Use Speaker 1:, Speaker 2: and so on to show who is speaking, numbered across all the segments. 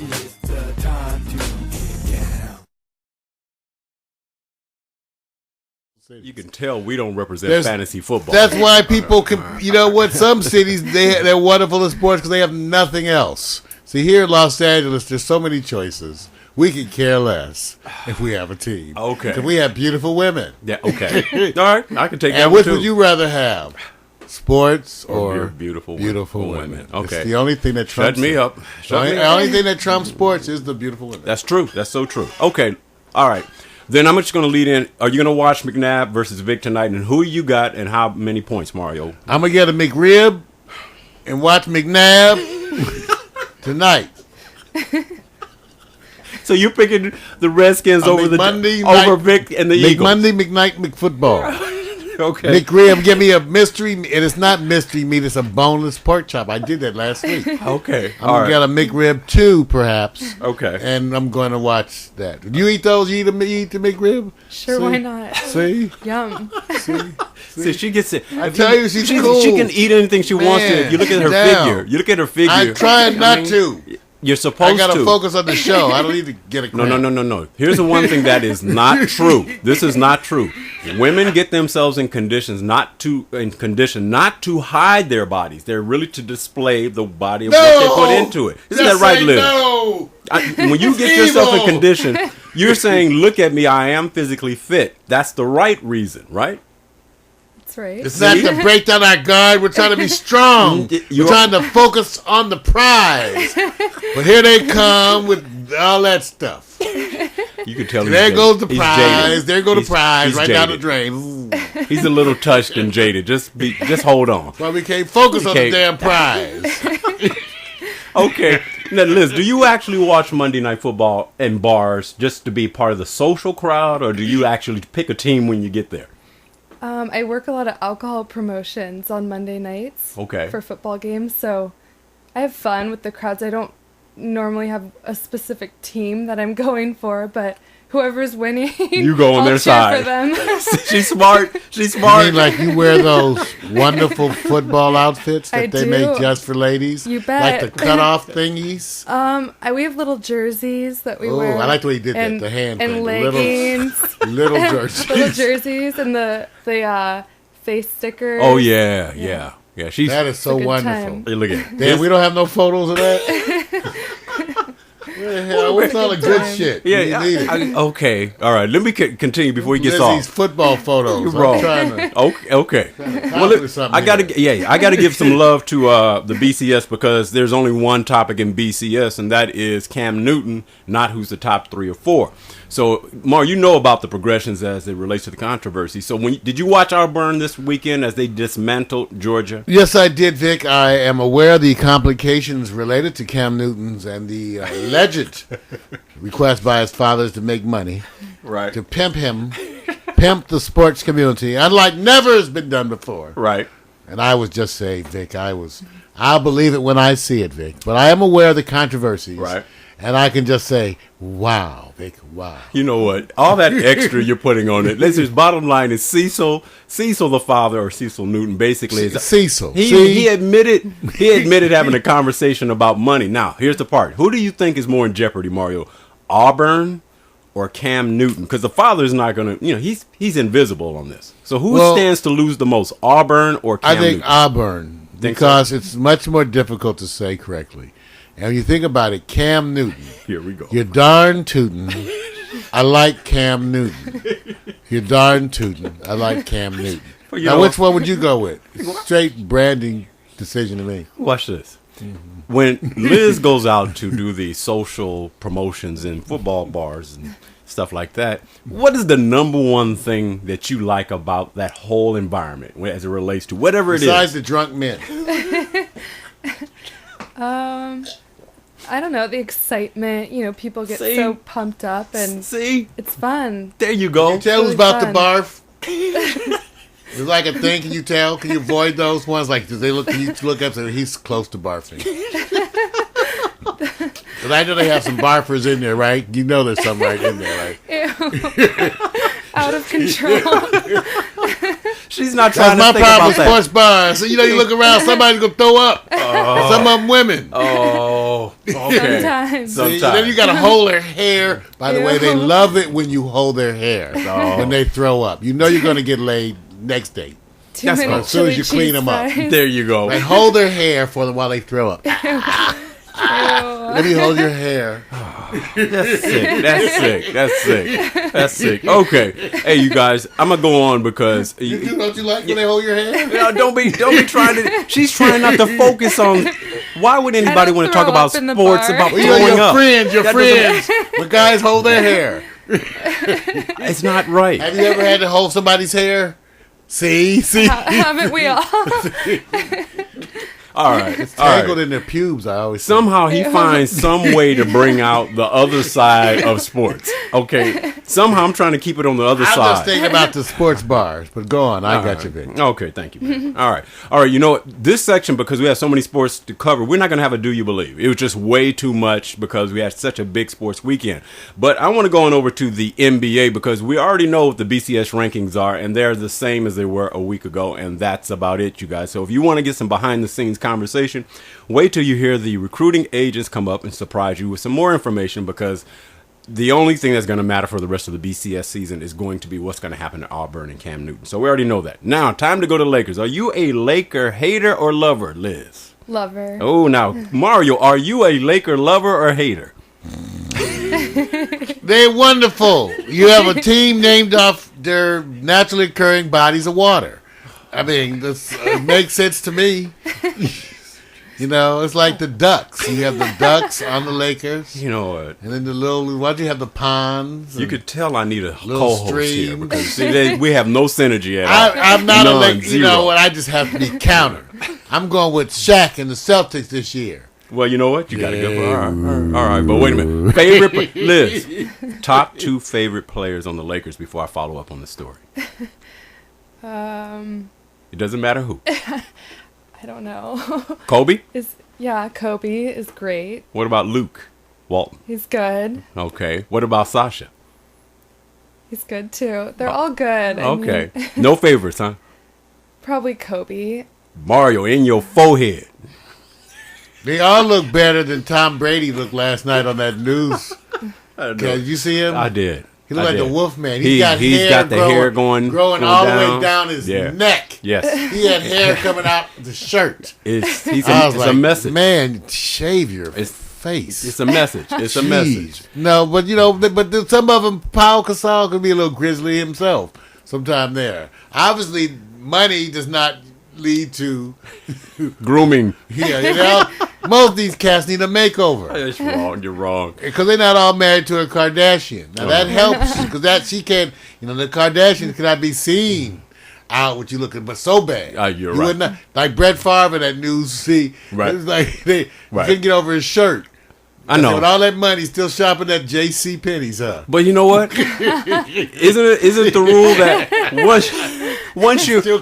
Speaker 1: It's the time to get down.
Speaker 2: You can tell we don't represent fantasy football.
Speaker 3: That's why people can, you know what, some cities, they're wonderful in sports because they have nothing else. See, here in Los Angeles, there's so many choices. We could care less if we have a team.
Speaker 2: Okay.
Speaker 3: Because we have beautiful women.
Speaker 2: Yeah, okay. All right, I can take that
Speaker 3: And
Speaker 2: one
Speaker 3: which
Speaker 2: too.
Speaker 3: would you rather have? Sports or
Speaker 2: beautiful
Speaker 3: women?
Speaker 2: Okay.
Speaker 3: It's the only thing that trumps
Speaker 2: Shut me
Speaker 3: it.
Speaker 2: up.
Speaker 3: The only thing that trumps sports is the beautiful women.
Speaker 2: That's true. That's so true. Okay. All right. Then I'm just going to lead in. Are you going to watch McNabb versus Vic tonight? And who you got and how many points, Mario?
Speaker 3: I'm going to get a McRib and watch McNabb tonight.
Speaker 2: So you're picking the Redskins over Vic and the Eagles.
Speaker 3: Monday, McNight, McFootball.
Speaker 2: Okay.
Speaker 3: McRib, give me a mystery, and it's not mystery meat, it's a boneless pork chop. I did that last week.
Speaker 2: Okay.
Speaker 3: I'm going to get a McRib 2, perhaps.
Speaker 2: Okay.
Speaker 3: And I'm going to watch that. Do you eat those? You eat the McRib?
Speaker 4: Sure,
Speaker 3: See?
Speaker 4: why not?
Speaker 3: See?
Speaker 4: Yum.
Speaker 2: See, she gets it.
Speaker 3: I tell you, she's cool.
Speaker 2: She can eat anything she wants to. If you look at her figure. You look at her figure.
Speaker 3: I'm trying not to.
Speaker 2: You're supposed to.
Speaker 3: I got to focus on the show. I don't need to get a cramp.
Speaker 2: No. Here's the one thing that is not true. This is not true. Women get themselves in condition not to hide their bodies. They're really to display the body of what they put into it. Isn't that right, Liz?
Speaker 3: No.
Speaker 2: When you get yourself in condition, you're saying, "Look at me. I am physically fit." That's the right reason, right?
Speaker 4: That's right.
Speaker 3: It's not to break down our guard. We're trying to be strong. We're trying to focus on the prize. But here they come with all that stuff.
Speaker 2: You can tell.
Speaker 3: There goes the prize. There goes the prize right down the drain. Ooh.
Speaker 2: He's a little touched and jaded. Just hold on.
Speaker 3: Well, we can't focus on the damn prize.
Speaker 2: Okay. Now, Liz, do you actually watch Monday Night Football in bars just to be part of the social crowd, or do you actually pick a team when you get there?
Speaker 4: I work a lot of alcohol promotions on Monday nights for football games, so I have fun with the crowds. I don't normally have a specific team that I'm going for, but whoever's winning,
Speaker 2: you go on
Speaker 4: I'll
Speaker 2: their
Speaker 4: cheer
Speaker 2: side.
Speaker 4: for them.
Speaker 2: She's smart. She's smart.
Speaker 3: You mean like you wear those wonderful football outfits that they make just for ladies?
Speaker 4: You bet.
Speaker 3: Like the cutoff thingies?
Speaker 4: We have little jerseys that we
Speaker 3: wear.
Speaker 4: Oh,
Speaker 3: I like the way you did that. The hand
Speaker 4: and
Speaker 3: thing.
Speaker 4: leggings.
Speaker 3: Little jerseys.
Speaker 4: Little jerseys and the face stickers.
Speaker 2: Oh, yeah.
Speaker 3: That is so wonderful.
Speaker 2: Hey, look at it.
Speaker 3: Damn, we don't have no photos of that? What's all the good shit?
Speaker 2: Yeah, okay. All right. Let me continue before he gets
Speaker 3: Lizzie's
Speaker 2: off.
Speaker 3: Football photos.
Speaker 2: You're wrong. Okay. Well, I gotta give some love to the BCS because there's only one topic in BCS, and that is Cam Newton, not who's the top 3 or 4. So, Mar, you know about the progressions as it relates to the controversy. So, did you watch Auburn this weekend as they dismantled Georgia?
Speaker 3: Yes, I did, Vic. I am aware of the complications related to Cam Newton's and the alleged request by his fathers to make money,
Speaker 2: right?
Speaker 3: To pimp the sports community, unlike never has been done before,
Speaker 2: right?
Speaker 3: And I was just saying, Vic, I'll believe it when I see it, Vic. But I am aware of the controversies,
Speaker 2: right?
Speaker 3: And I can just say, wow, Vic, wow.
Speaker 2: You know what? All that extra you're putting on it. Listen, bottom line is Cecil the father, or Cecil Newton, basically is
Speaker 3: Cecil.
Speaker 2: He admitted having a conversation about money. Now, here's the part. Who do you think is more in jeopardy, Mario? Auburn or Cam Newton? Because the father's not going to, he's invisible on this. So who stands to lose the most, Auburn or Cam Newton?
Speaker 3: I think Auburn, because it's much more difficult to say correctly. And when you think about it, Cam Newton.
Speaker 2: Here we go.
Speaker 3: You're darn tootin'. I like Cam Newton. You're darn tootin'. I like Cam Newton. Now, which one would you go with? Straight branding decision to me.
Speaker 2: Watch this. Mm-hmm. When Liz goes out to do the social promotions in football bars and stuff like that, what is the number one thing that you like about that whole environment as it relates to whatever it is?
Speaker 3: Besides the drunk men.
Speaker 4: I don't know, the excitement, people get so pumped up and it's fun.
Speaker 2: There you go.
Speaker 3: Can you tell who's about to barf? It's like a thing, can you tell? Can you avoid those ones? Like, can you look up and say, he's close to barfing? Because I know they have some barfers in there, right? You know there's some right in there, right?
Speaker 4: Ew. Out of control.
Speaker 2: She's not trying to
Speaker 3: think about that. That's my problem with sports bars. So, you look around, somebody's going to throw up. Some of them women.
Speaker 2: Oh. Okay.
Speaker 4: Sometimes.
Speaker 3: Then you got to hold their hair. By the way, they love it when you hold their hair when they throw up. You know you're going to get laid next day. As soon as you clean them up.
Speaker 2: There you go.
Speaker 3: Like, hold their hair for them while they throw up. Let me hold your hair.
Speaker 2: That's sick. Okay. Hey, you guys, I'm going to go on because...
Speaker 3: Don't you like when they hold your hair?
Speaker 2: No, don't be trying to... She's trying not to focus on... Why would anybody want to talk about sports, about throwing up?
Speaker 3: Your friends. When guys hold their hair.
Speaker 2: It's not right.
Speaker 3: Have you ever had to hold somebody's hair? See?
Speaker 4: Haven't we all?
Speaker 2: All right.
Speaker 3: It's tangled in their pubes, I always say.
Speaker 2: Somehow he finds some way to bring out the other side of sports. Okay. Somehow I'm trying to keep it on the other side.
Speaker 3: I'm just thinking about the sports bars, but go on. I got you, Vic.
Speaker 2: Okay, thank you, man. All right. You know what? This section, because we have so many sports to cover, we're not going to have a Do You Believe. It was just way too much because we had such a big sports weekend. But I want to go on over to the NBA because we already know what the BCS rankings are, and they're the same as they were a week ago, and that's about it, you guys. So if you want to get some behind-the-scenes conversation, wait till you hear the recruiting agents come up and surprise you with some more information, because the only thing that's going to matter for the rest of the BCS season is going to be what's going to happen to Auburn and Cam Newton. So we already know that. Now, time to go to Lakers. Are you a Laker hater or lover, Liz?
Speaker 4: Lover.
Speaker 2: Oh, now, Mario, are you a Laker lover or hater?
Speaker 3: They're wonderful. You have a team named off their naturally occurring bodies of water. I mean, this makes sense to me. You know, it's like the ducks. You have the ducks on the Lakers.
Speaker 2: You know what?
Speaker 3: And then why do you have the ponds?
Speaker 2: You could tell I need a
Speaker 3: co-host
Speaker 2: here because see, we have no synergy at all.
Speaker 3: I'm not a Laker. You know what? I just have to be counter. I'm going with Shaq and the Celtics this year.
Speaker 2: Well, you know what? You got to go. All right, but wait a minute. Liz, top 2 favorite players on the Lakers before I follow up on the story. It doesn't matter who.
Speaker 4: I don't know.
Speaker 2: Kobe?
Speaker 4: Kobe is great.
Speaker 2: What about Luke Walton?
Speaker 4: He's good.
Speaker 2: Okay. What about Sasha?
Speaker 4: He's good too. They're all good.
Speaker 2: Okay. No favorites, huh?
Speaker 4: Probably Kobe.
Speaker 2: Mario, in your forehead.
Speaker 3: They all look better than Tom Brady looked last night on that news. Did you see him?
Speaker 2: I did.
Speaker 3: He looked like the Wolfman.
Speaker 2: He's got the hair growing
Speaker 3: all the way down his neck.
Speaker 2: Yes.
Speaker 3: He had hair coming out the shirt.
Speaker 2: It's a message.
Speaker 3: Man, shave your face.
Speaker 2: It's a message. It's a message.
Speaker 3: No, but some of them, Paul Gasol could be a little grizzly himself sometime there. Obviously, money does not lead to
Speaker 2: grooming.
Speaker 3: Yeah, most of these cats need a makeover.
Speaker 2: That's wrong. You're wrong.
Speaker 3: Because they're not all married to a Kardashian. Now that helps because she can't. The Kardashians cannot be seen out what you looking, but so bad.
Speaker 2: You're right.
Speaker 3: Not, like Brett Favre in that news. See,
Speaker 2: right?
Speaker 3: It's like they couldn't get over his shirt.
Speaker 2: I know.
Speaker 3: With all that money, still shopping at J.C. Penney's, huh?
Speaker 2: But you know what? Isn't the rule that once you're there,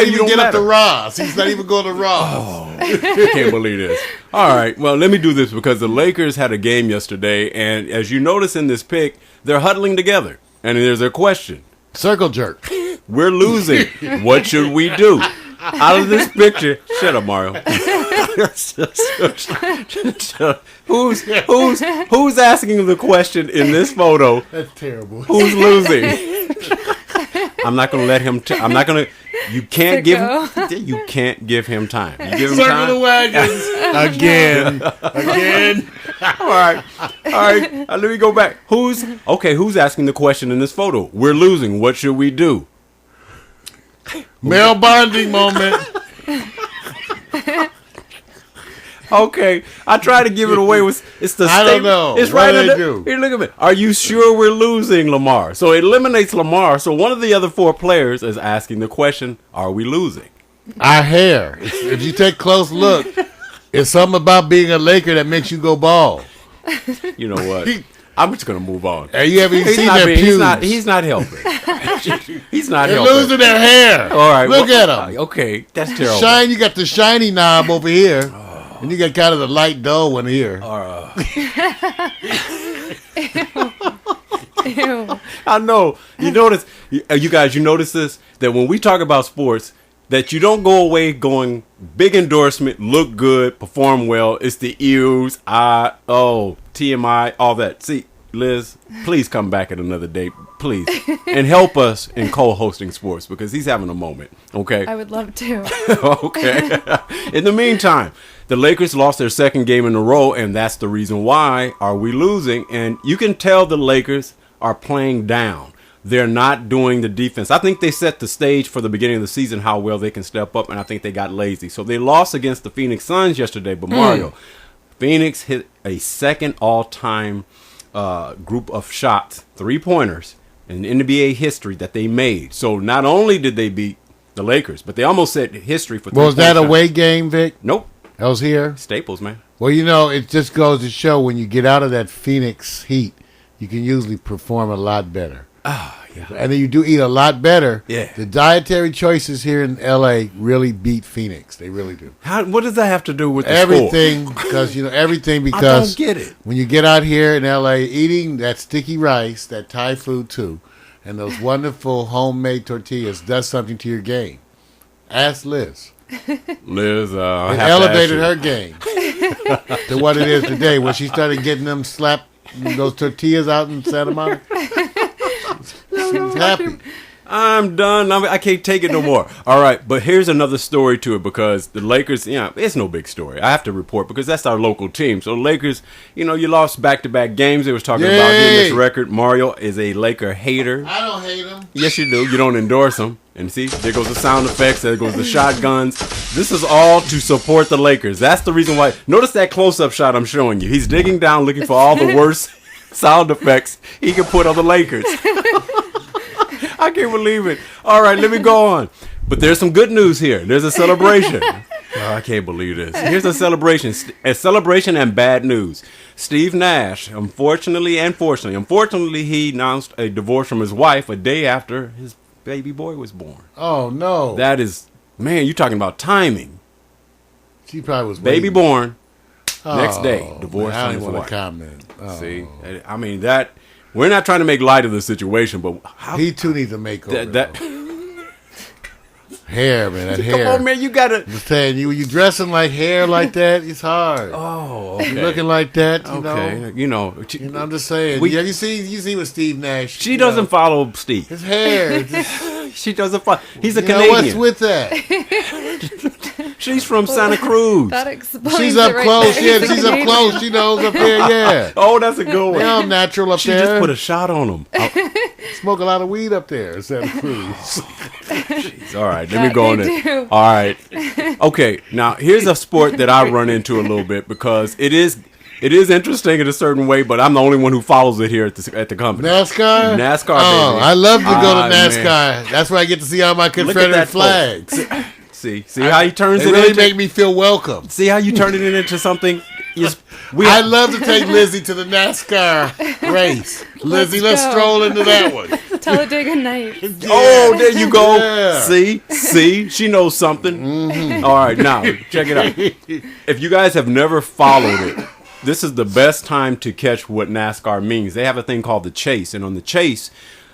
Speaker 2: you don't
Speaker 3: get
Speaker 2: matter.
Speaker 3: up to Ross. He's not even going to Ross.
Speaker 2: Oh, I can't believe this. All right, well, let me do this because the Lakers had a game yesterday, and as you notice in this pic, they're huddling together, and there's a question.
Speaker 3: Circle jerk.
Speaker 2: We're losing. What should we do? Out of this picture, shut up, Mario. Who's asking the question in this photo?
Speaker 3: That's terrible.
Speaker 2: Who's losing? I'm not going to let him. I'm not going to. You can't give him. You can't give him time. You give him
Speaker 3: Circle
Speaker 2: time.
Speaker 3: the wagons again.
Speaker 2: All right. Let me go back. Who's asking the question in this photo? We're losing. What should we do?
Speaker 3: Male bonding moment.
Speaker 2: Okay, I try to give it away with it's the.
Speaker 3: I don't know.
Speaker 2: It's
Speaker 3: what
Speaker 2: right
Speaker 3: do
Speaker 2: under.
Speaker 3: they do?
Speaker 2: Here, look at me. Are you sure we're losing, Lamar? So it eliminates Lamar. So one of the other 4 players is asking the question: are we losing?
Speaker 3: Our hair. If you take a close look, it's something about being a Laker that makes you go bald.
Speaker 2: You know what? I'm just gonna move on.
Speaker 3: Have you ever seen their pubes?
Speaker 2: He's not helping. He's not
Speaker 3: They're
Speaker 2: helping.
Speaker 3: losing their hair.
Speaker 2: All right,
Speaker 3: look at them.
Speaker 2: Okay, that's terrible.
Speaker 3: You got the shiny knob over here, and you got kind of the light dull one here.
Speaker 4: Ew.
Speaker 2: I know. You notice, you guys. You notice this that when we talk about sports, that you don't go away going big endorsement, look good, perform well. It's the ears, TMI, all that. See, Liz, please come back at another date, please, and help us in co-hosting sports because he's having a moment. Okay,
Speaker 4: I would love to.
Speaker 2: Okay. In the meantime, the Lakers lost their second game in a row, and that's the reason why are we losing. And you can tell the Lakers are playing down. They're not doing the defense. I think they set the stage for the beginning of the season how well they can step up, and I think they got lazy. So they lost against the Phoenix Suns yesterday, but Mario, Phoenix hit a second all-time group of shots, 3-pointers, in NBA history that they made. So not only did they beat the Lakers, but they almost set history for 3
Speaker 3: Was that a away game, Vic?
Speaker 2: Nope.
Speaker 3: That was here?
Speaker 2: Staples, man.
Speaker 3: Well, you know, it just goes to show when you get out of that Phoenix heat, you can usually perform a lot better.
Speaker 2: Ah, yeah.
Speaker 3: And then you do eat a lot better.
Speaker 2: Yeah.
Speaker 3: The dietary choices here in L.A. really beat Phoenix. They really do.
Speaker 2: What does that have to do with the
Speaker 3: everything?
Speaker 2: Score?
Speaker 3: Because everything.
Speaker 2: I
Speaker 3: Because
Speaker 2: don't get it.
Speaker 3: when you get out here in L.A. eating that sticky rice, that Thai food too, and those wonderful homemade tortillas does something to your game. Ask Liz.
Speaker 2: Liz,
Speaker 3: it elevated her game to what it is today. When she started getting them those tortillas out in Santa Monica, she was happy.
Speaker 2: I'm done. I can't take it no more. All right, but here's another story to it because the Lakers, it's no big story. I have to report because that's our local team. So the Lakers, you lost back-to-back games. They was talking about getting this record. Mario is a Laker hater.
Speaker 3: I don't hate him.
Speaker 2: Yes, you do. You don't endorse them. And see, there goes the sound effects. There goes the shotguns. This is all to support the Lakers. That's the reason why. Notice that close-up shot I'm showing you. He's digging down looking for all the worst sound effects he can put on the Lakers. I can't believe it. All right, let me go on. But there's some good news here. There's a celebration. Oh, I can't believe this. Here's a celebration. A celebration and bad news. Steve Nash, unfortunately, he announced a divorce from his wife a day after his baby boy was born.
Speaker 3: Oh, no.
Speaker 2: That is, man, you're talking about timing.
Speaker 3: She probably was
Speaker 2: baby
Speaker 3: waiting.
Speaker 2: Born. Next day, divorce
Speaker 3: man, I
Speaker 2: from
Speaker 3: don't
Speaker 2: his
Speaker 3: want
Speaker 2: wife.
Speaker 3: to comment. Oh.
Speaker 2: See, I mean, that, we're not trying to make light of the situation, but how,
Speaker 3: he too needs a makeover.
Speaker 2: That
Speaker 3: hair, man, that hair.
Speaker 2: Come on, man, you gotta.
Speaker 3: I'm saying you dressing like hair like that, it's hard.
Speaker 2: Oh, okay.
Speaker 3: You looking like that,
Speaker 2: you know.
Speaker 3: I'm just saying. You see what Steve Nash?
Speaker 2: She doesn't follow Steve.
Speaker 3: His hair.
Speaker 2: She doesn't follow. He's a Canadian.
Speaker 3: What's with that?
Speaker 2: She's from Santa Cruz.
Speaker 4: That explains
Speaker 3: she's up
Speaker 4: it right
Speaker 3: close.
Speaker 4: there.
Speaker 3: Yeah, she's up close. She knows up there. Yeah.
Speaker 2: Oh, that's a good one.
Speaker 3: They're all natural up
Speaker 2: she
Speaker 3: there.
Speaker 2: She just put a shot on him.
Speaker 3: Smoke a lot of weed up there in Santa Cruz.
Speaker 2: Jeez, all right, let me go on it. All right. Okay, now here's a sport that I run into a little bit because it is interesting in a certain way, but I'm the only one who follows it here at the company.
Speaker 3: NASCAR?
Speaker 2: NASCAR,
Speaker 3: oh,
Speaker 2: baby.
Speaker 3: I love to go to NASCAR.
Speaker 2: Man.
Speaker 3: That's where I get to see all my Confederate flags.
Speaker 2: See how he turns it
Speaker 3: really
Speaker 2: into.
Speaker 3: Make me feel welcome.
Speaker 2: See how you turn it into something.
Speaker 3: I love to take Lizzie to the NASCAR race. Lizzie, let's stroll into that one.
Speaker 4: Talladega Nights.
Speaker 2: Yeah. Oh, there you go. Yeah. See, she knows something. Mm-hmm. All right, now check it out. If you guys have never followed it, this is the best time to catch what NASCAR means. They have a thing called the chase, and on the chase,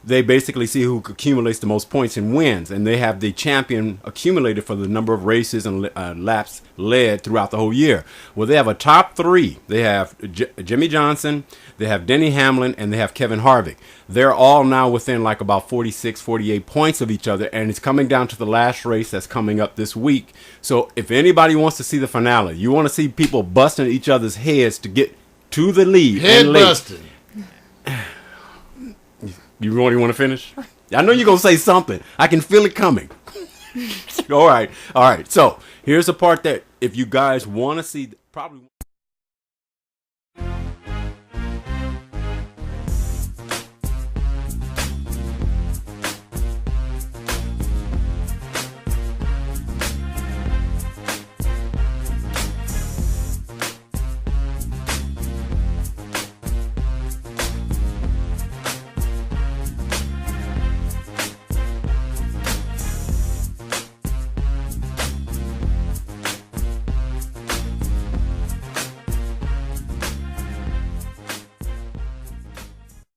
Speaker 2: they basically see who accumulates the most points and wins, and they have the champion accumulated for the number of races and laps led throughout the whole year. Well, they have a top three. They have Jimmy Johnson, they have Denny Hamlin, and they have Kevin Harvick. They're all now within like about 46, 48 points of each other, and it's coming down to the last race that's coming up this week. So if anybody wants to see the finale, you want to see people busting each other's heads to get to the lead.
Speaker 3: Head busting.
Speaker 2: You really want to finish? I know you're going to say something. I can feel it coming. All right. So here's the part that if you guys want to see, probably.